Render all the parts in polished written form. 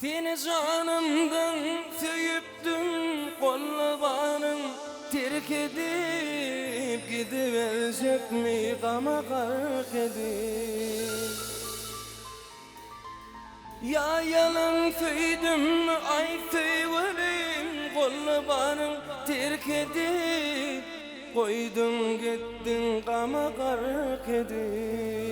Seni canımdan söyüptüm, kollabanım terk edip gidiverecek mi gama gark edip? Ya yalan söyledim ay söylerim, kollabanım terk edip koydun gittin gama gark edip.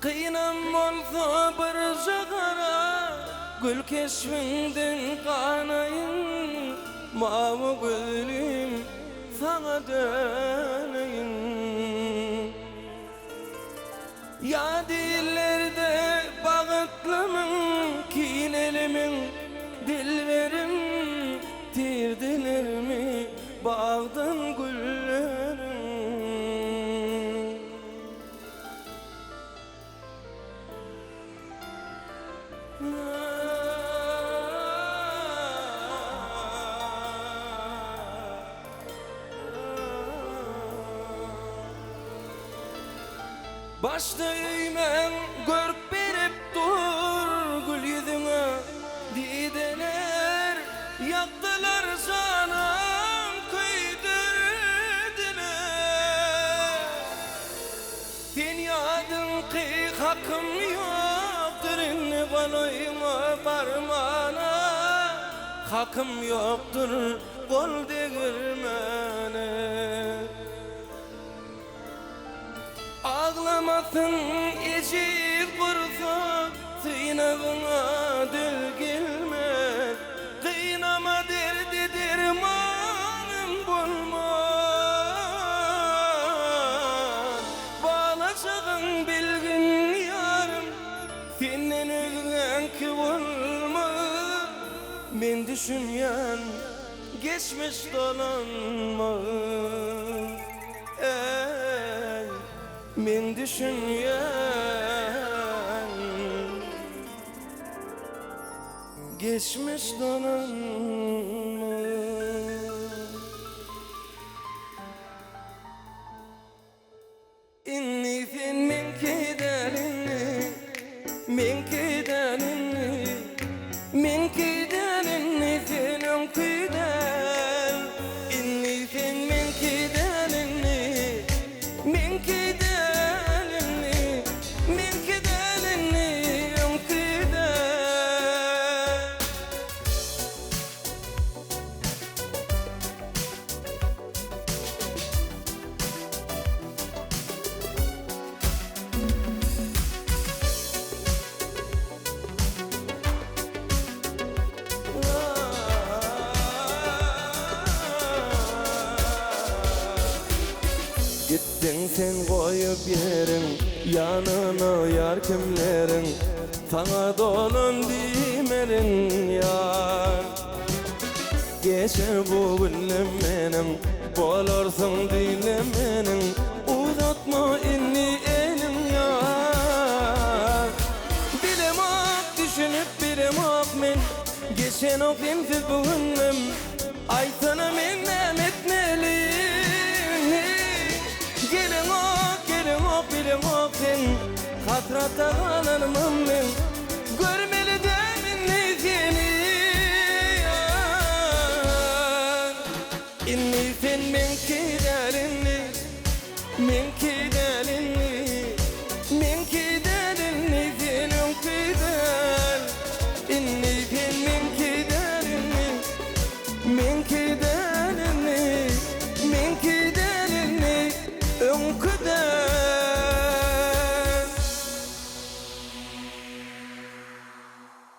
Kıynam olsa bir zagara, gül keşfinden kanayın, mavi gülüm sana döneyim. Ya dillerde bağıtlımın, kinelimin dilverim, tirdiler mi bağdan güllerim? Başta eğmen görüp berip dur gül yüzüne dideler, yaktılar canım kıydırdılar. Dünyadın ki hakkım yoktur inni kolayma parmağına, hakkım yoktur kol değirmene. Ağlamasın içi kursa, sıynağına dül gelmez. Kıynama derdi dermanım bulmaz. Bağlaşağın bilgin yarım, senden özgen ki olmaz. Ben düşünyen geçmiş dolanmaz. Men düşünyen geçmiş dolanmaz. İnni sen men kedalinni, men kedalinni, men kedalinni senin kıydal. İnni sen men kedalinni, men kedalinni. Gittin sen koyup yerin, yanına yar kimlerin, sana dolun dimerin yar. Geçer bu günüm benim, bolursun dilim benim, uzatma inni elim yar. Bilim ok düşünüp bilim ok men, geçen ok imsiz bu günüm, ay sana minnem etmeliyim. Gelin ok bilim ok sen, hatrata kalanmam